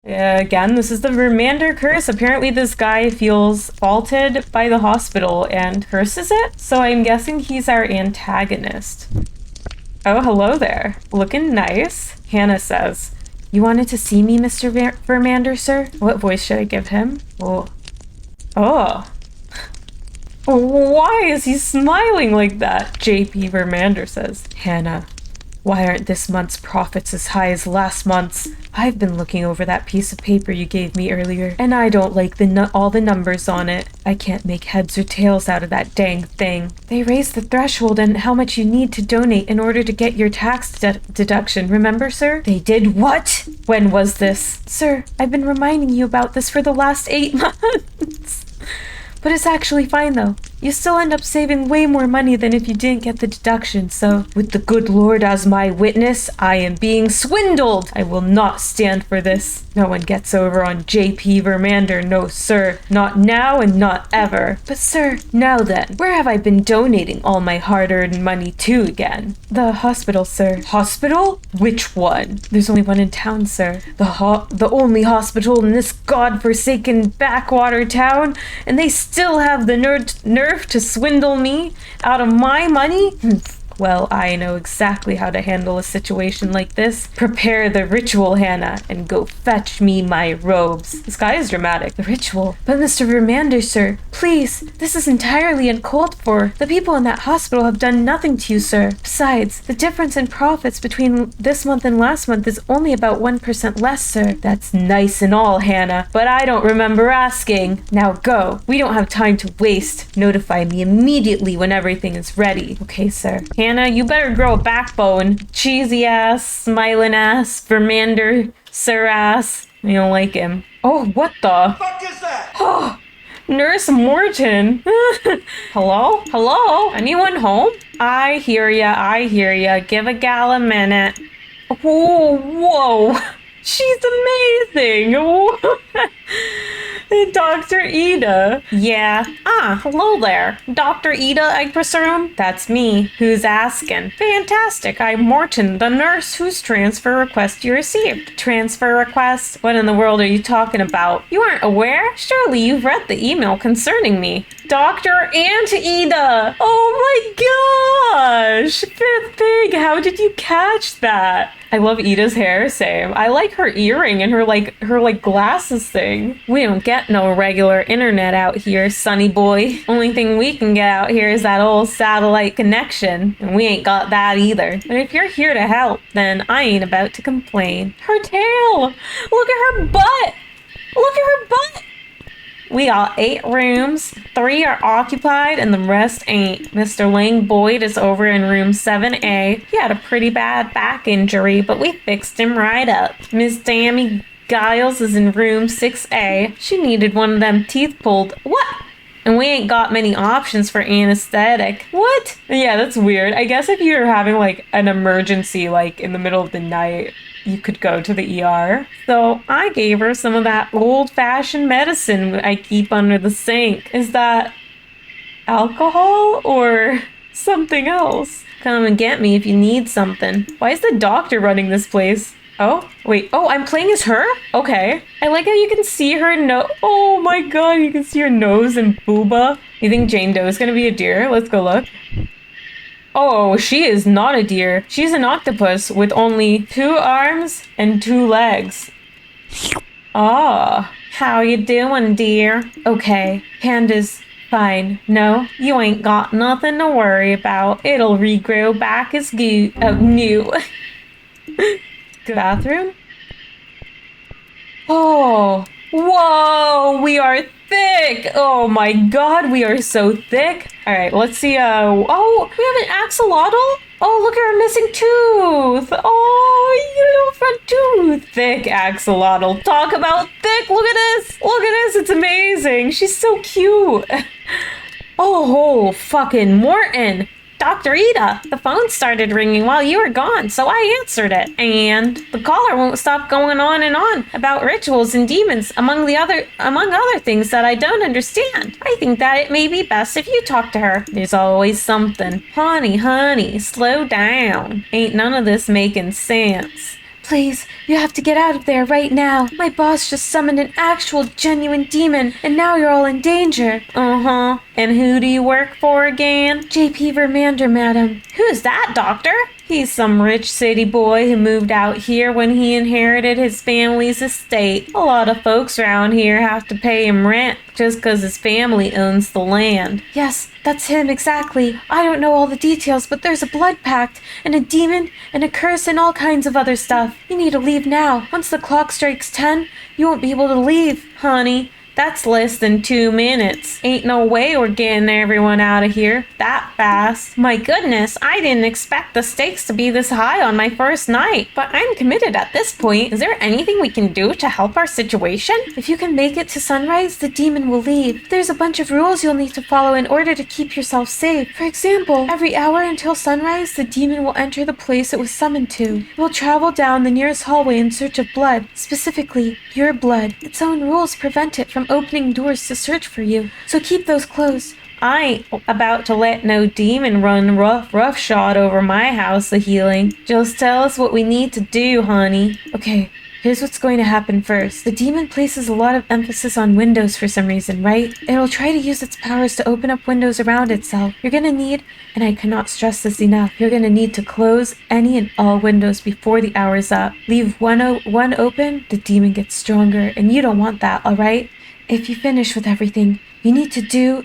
Again, this is the Vermander Curse. Apparently this guy feels faulted by the hospital and curses it, so I'm guessing he's our antagonist. Oh, hello there. Looking nice. Hannah says, "You wanted to see me, Mr. Vermander, sir?" What voice should I give him? Oh. Oh. Why is he smiling like that? JP Vermander says, "Hannah, why aren't this month's profits as high as last month's? I've been looking over that piece of paper you gave me earlier, and I don't like all the numbers on it. I can't make heads or tails out of that dang thing. They raised the threshold and how much you need to donate in order to get your tax deduction, remember, sir?" "They did what? When was this?" "Sir, I've been reminding you about this for the last 8 months. But it's actually fine, though. You still end up saving way more money than if you didn't get the deduction, so with the good Lord as my witness, I am being swindled. I will not stand for this. No one gets over on JP Vermander, no sir. Not now and not ever." "But sir, now then, where have I been donating all my hard-earned money to again?" "The hospital, sir." "Hospital? Which one?" "There's only one in town, sir." The only hospital in this god-forsaken backwater town? And they still have the nerve to swindle me out of my money? Well, I know exactly how to handle a situation like this. Prepare the ritual, Hannah, and go fetch me my robes. This guy is dramatic. The ritual? But Mr. Vermander, sir, please, this is entirely uncalled for. The people in that hospital have done nothing to you, sir. Besides, the difference in profits between this month and last month is only about 1% less, sir." "That's nice and all, Hannah, but I don't remember asking. Now go. We don't have time to waste. Notify me immediately when everything is ready." "Okay, sir." "Hannah, you better grow a backbone. Cheesy ass, smiling ass, Vermander, sir ass." I don't like him. Oh, what the? Fuck is that? Oh, Nurse Morton. Hello? Hello? Anyone home? I hear ya. Give a gal a minute. Whoa. She's amazing. Dr. Ida. Yeah. Hello there. Dr. Ida, I presume? That's me. Who's asking? Fantastic. I'm Morton, the nurse whose transfer request you received. Transfer request? What in the world are you talking about? You aren't aware? Surely you've read the email concerning me. Dr. Aunt Ida. Oh my gosh. Fifth Pig, how did you catch that? I love Ida's hair, same. I like her earring and her glasses thing. We don't get no regular internet out here, sonny boy. Only thing we can get out here is that old satellite connection, and we ain't got that either. But if you're here to help, then I ain't about to complain. Her tail! Look at her butt! Look at her butt! We got 8 rooms, 3 are occupied, and the rest ain't. Mr. Lang Boyd is over in room 7A. He had a pretty bad back injury, but we fixed him right up. Miss Tammy Giles is in room 6A. She needed one of them teeth pulled. What? And we ain't got many options for anesthetic. What? Yeah, that's weird. I guess if you're having an emergency in the middle of the night, you could go to the ER. So I gave her some of that old-fashioned medicine I keep under the sink. Is that alcohol or something else? Come and get me if you need something. Why is the doctor running this place? Oh, wait. Oh, I'm playing as her? Okay. I like how you can see her Oh my god, you can see her nose and booba. You think Jane Doe is gonna be a deer? Let's go look. Oh, she is not a deer. She's an octopus with only 2 arms and 2 legs. Ah, how you doing, dear? Okay, Panda's fine. No, you ain't got nothing to worry about. It'll regrow back as new. Bathroom? Oh, whoa, we are thick. Oh my god, we are so thick. All right, let's see. Oh, we have an axolotl. Oh, look at her missing tooth. Oh, you little front tooth. Thick axolotl. Talk about thick. Look at this. Look at this. It's amazing. She's so cute. Oh, fucking Morton. Dr. Ida, the phone started ringing while you were gone, so I answered it. And the caller won't stop going on and on about rituals and demons, among other things that I don't understand. I think that it may be best if you talk to her. There's always something. Honey, slow down. Ain't none of this making sense. Please, you have to get out of there right now. My boss just summoned an actual genuine demon, and now you're all in danger. Uh-huh. And who do you work for again? JP Vermander, madam. Who's that, doctor? He's some rich city boy who moved out here when he inherited his family's estate. A lot of folks around here have to pay him rent just because his family owns the land. Yes, that's him, exactly. I don't know all the details, but there's a blood pact, and a demon, and a curse, and all kinds of other stuff. You need to leave now. Once the clock strikes 10, you won't be able to leave, honey. That's less than 2 minutes. Ain't no way we're getting everyone out of here that fast. My goodness, I didn't expect the stakes to be this high on my first night. But I'm committed at this point. Is there anything we can do to help our situation? If you can make it to sunrise, the demon will leave. There's a bunch of rules you'll need to follow in order to keep yourself safe. For example, every hour until sunrise, the demon will enter the place it was summoned to. It will travel down the nearest hallway in search of blood, specifically your blood. Its own rules prevent it from opening doors to search for you, so keep those closed. I ain't about to let no demon run roughshod over my house of healing. Just tell us what we need to do, honey. Okay, here's what's going to happen first. The demon places a lot of emphasis on windows for some reason, right? It'll try to use its powers to open up windows around itself. You're gonna need, and I cannot stress this enough, you're gonna need to close any and all windows before the hour's up. Leave one open, the demon gets stronger, and you don't want that, alright? If you finish with everything you need to do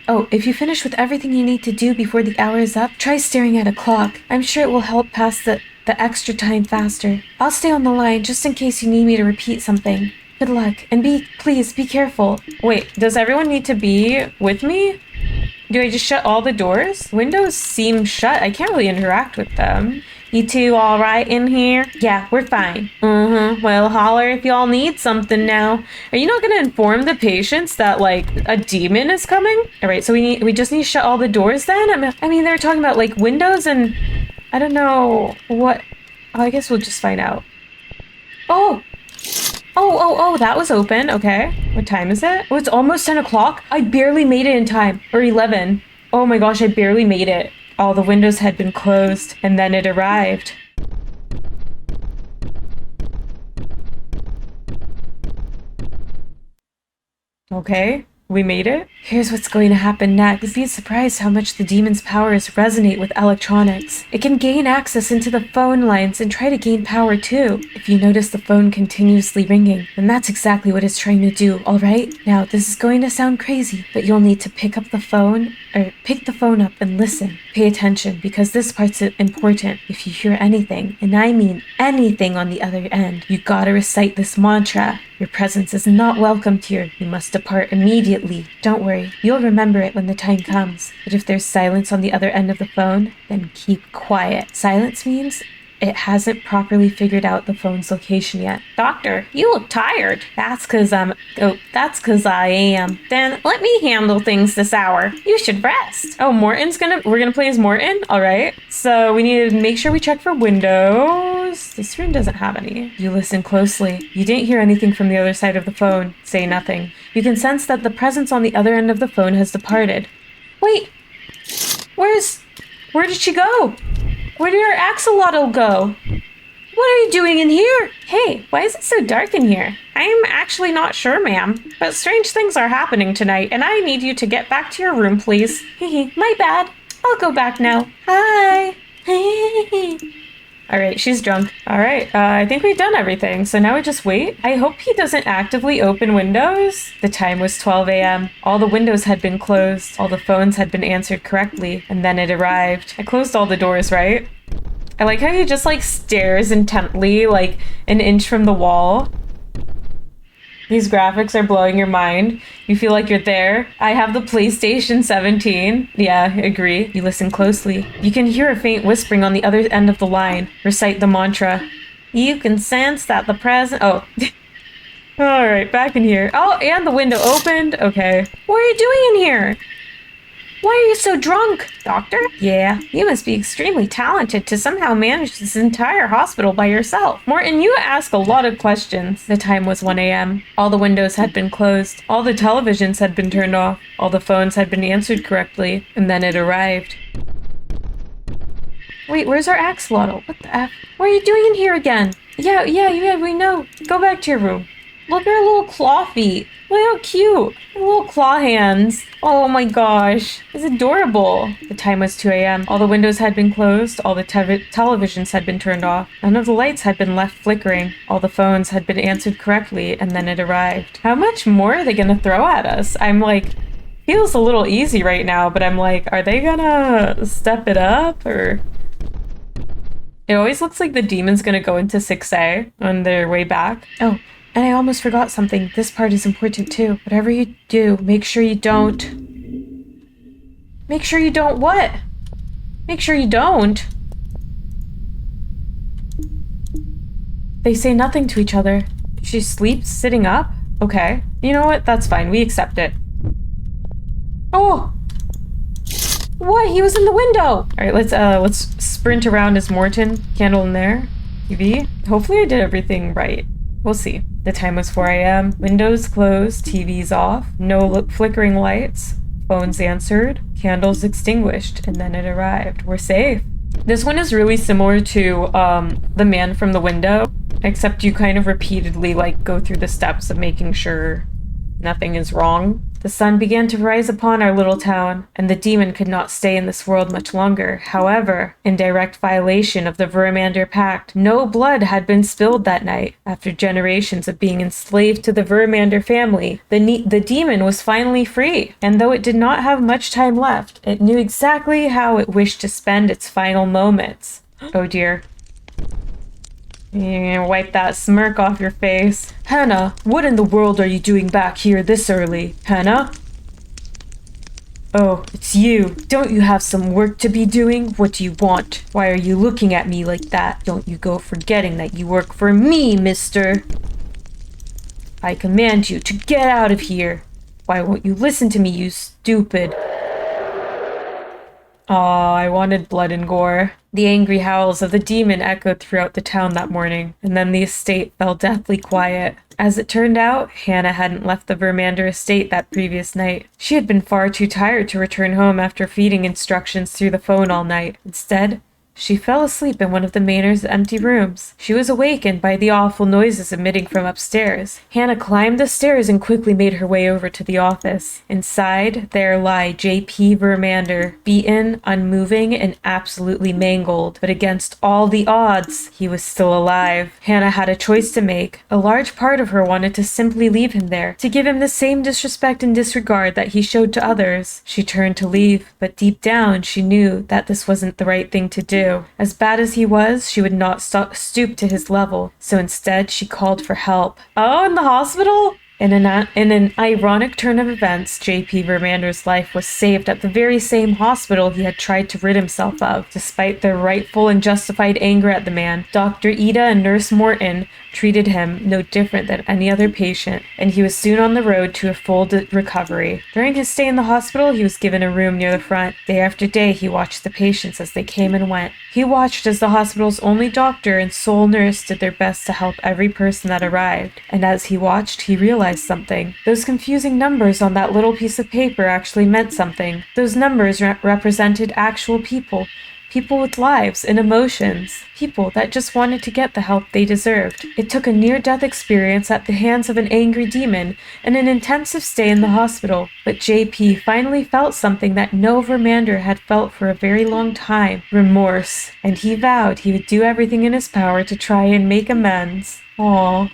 before the hour is up, try staring at a clock. I'm sure it will help pass the extra time faster. I'll stay on the line just in case you need me to repeat something. Good luck, and please be careful. Wait, does everyone need to be with me? Do I just shut all the doors? Windows seem shut. I can't really interact with them. You two all right in here? Yeah, we're fine. Well, holler if y'all need something now. Are you not gonna inform the patients that, like, a demon is coming? All right, so we just need to shut all the doors then? I mean, they're talking about, like, windows and I don't know what. Oh, I guess we'll just find out. Oh, that was open. Okay. What time is it? Oh, it's almost 10 o'clock. I barely made it in time. Or 11. Oh my gosh, I barely made it. All the windows had been closed, and then it arrived. Okay, we made it. Here's what's going to happen next. You'd be surprised how much the demon's powers resonate with electronics. It can gain access into the phone lines and try to gain power too. If you notice the phone continuously ringing, then that's exactly what it's trying to do, alright? Now, this is going to sound crazy, but you'll need to pick the phone up and listen. Pay attention, because this part's important. If you hear anything, and I mean anything on the other end, you gotta recite this mantra. Your presence is not welcomed here. You must depart immediately. Don't worry, you'll remember it when the time comes. But if there's silence on the other end of the phone, then keep quiet. Silence means it hasn't properly figured out the phone's location yet. Doctor, you look tired. That's 'cause I am. Then let me handle things this hour. You should rest. Oh, we're gonna play as Morton? Alright. So we need to make sure we check for windows. This room doesn't have any. You listen closely. You didn't hear anything from the other side of the phone. Say nothing. You can sense that the presence on the other end of the phone has departed. Wait! Where did she go? Where did our axolotl go? What are you doing in here? Hey, why is it so dark in here? I'm actually not sure, ma'am, but strange things are happening tonight, and I need you to get back to your room, please. Hee my bad. I'll go back now. Hi. Alright, she's drunk. Alright, I think we've done everything, so now we just wait. I hope he doesn't actively open windows. The time was 12 a.m. All the windows had been closed. All the phones had been answered correctly, and then it arrived. I closed all the doors, right? I like how he just, like, stares intently, like, an inch from the wall. These graphics are blowing your mind. You feel like you're there. I have the PlayStation 17. Yeah, agree. You listen closely. You can hear a faint whispering on the other end of the line. Recite the mantra. You can sense that the present... Oh. Alright, back in here. Oh, and the window opened. Okay. What are you doing in here? Why are you so drunk, doctor? Yeah, you must be extremely talented to somehow manage this entire hospital by yourself. Morton, you ask a lot of questions. The time was 1 a.m. All the windows had been closed. All the televisions had been turned off. All the phones had been answered correctly. And then it arrived. Wait, where's our axolotl? What the F? What are you doing in here again? Yeah, we know. Go back to your room. Look at her little claw feet. Look how cute. Her little claw hands. Oh my gosh. It's adorable. The time was 2 a.m. All the windows had been closed. All the televisions had been turned off. None of the lights had been left flickering. All the phones had been answered correctly, and then it arrived. How much more are they gonna throw at us? I'm like, feels a little easy right now, but I'm like, are they gonna step it up or... It always looks like the demon's gonna go into 6A on their way back. Oh, and I almost forgot something. This part is important too. Whatever you do, make sure you don't... Make sure you don't what? Make sure you don't. They say nothing to each other. She sleeps sitting up? Okay. You know what? That's fine. We accept it. Oh! What? He was in the window! Alright, let's sprint around as Morton. Candle in there. TV. Hopefully I did everything right. We'll see. The time was 4 a.m. Windows closed. TV's off. No flickering lights. Phones answered. Candles extinguished. And then it arrived. We're safe. This one is really similar to the man from the window, except you kind of repeatedly like go through the steps of making sure nothing is wrong. The sun began to rise upon our little town, and the demon could not stay in this world much longer. However, in direct violation of the Vermander Pact, no blood had been spilled that night. After generations of being enslaved to the Vermander family, the demon was finally free. And though it did not have much time left, it knew exactly how it wished to spend its final moments. Oh dear. You're gonna wipe that smirk off your face. Hannah, what in the world are you doing back here this early? Hannah? Oh, it's you. Don't you have some work to be doing? What do you want? Why are you looking at me like that? Don't you go forgetting that you work for me, mister. I command you to get out of here. Why won't you listen to me, you stupid... Aw, I wanted blood and gore. The angry howls of the demon echoed throughout the town that morning, and then the estate fell deathly quiet. As it turned out, Hannah hadn't left the Vermander estate that previous night. She had been far too tired to return home after feeding instructions through the phone all night. Instead, she fell asleep in one of the manor's empty rooms. She was awakened by the awful noises emitting from upstairs. Hannah climbed the stairs and quickly made her way over to the office. Inside, there lay J.P. Vermander, beaten, unmoving, and absolutely mangled. But against all the odds, he was still alive. Hannah had a choice to make. A large part of her wanted to simply leave him there, to give him the same disrespect and disregard that he showed to others. She turned to leave, but deep down she knew that this wasn't the right thing to do. As bad as he was, she would not stoop to his level, so instead she called for help. Oh, in the hospital? In an ironic turn of events, J.P. Vermander's life was saved at the very same hospital he had tried to rid himself of. Despite their rightful and justified anger at the man, Dr. Ida and Nurse Morton treated him no different than any other patient, and he was soon on the road to a full recovery. During his stay in the hospital, he was given a room near the front. Day after day, he watched the patients as they came and went. He watched as the hospital's only doctor and sole nurse did their best to help every person that arrived. And as he watched, he realized something. Those confusing numbers on that little piece of paper actually meant something. Those numbers represented actual people. People with lives and emotions. People that just wanted to get the help they deserved. It took a near-death experience at the hands of an angry demon and an intensive stay in the hospital. But JP finally felt something that no Vermander had felt for a very long time. Remorse. And he vowed he would do everything in his power to try and make amends. Aww.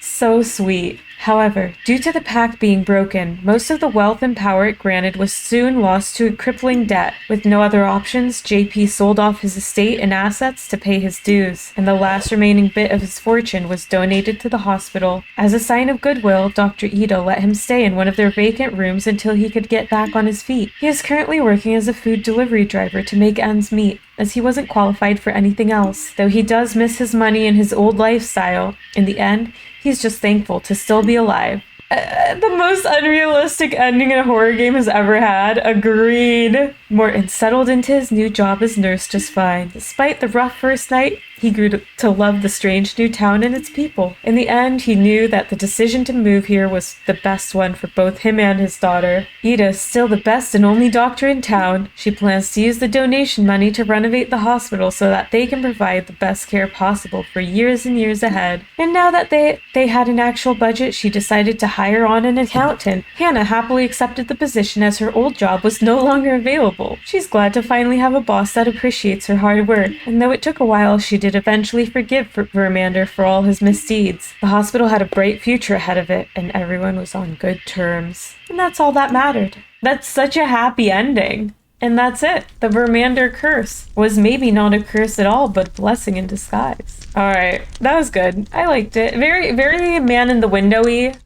So sweet. However, due to the pact being broken, most of the wealth and power it granted was soon lost to a crippling debt. With no other options, JP sold off his estate and assets to pay his dues, and the last remaining bit of his fortune was donated to the hospital. As a sign of goodwill, Dr. Ida let him stay in one of their vacant rooms until he could get back on his feet. He is currently working as a food delivery driver to make ends meet, as he wasn't qualified for anything else. Though he does miss his money and his old lifestyle, in the end, he's just thankful to still be alive. The most unrealistic ending a horror game has ever had. Agreed. Morton settled into his new job as nurse just fine. Despite the rough first night, He grew to love the strange new town and its people. In the end, he knew that the decision to move here was the best one for both him and his daughter. Ida is still the best and only doctor in town. She plans to use the donation money to renovate the hospital so that they can provide the best care possible for years and years ahead. And now that they had an actual budget, she decided to hire on an accountant. Hannah happily accepted the position as her old job was no longer available. She's glad to finally have a boss that appreciates her hard work, and though it took a while, she did eventually forgive Vermander for all his misdeeds. The hospital had a bright future ahead of it, and everyone was on good terms. And that's all that mattered. That's such a happy ending. And that's it. The Vermander Curse was maybe not a curse at all, but a blessing in disguise. All right, that was good. I liked it. Very, very man in the windowy.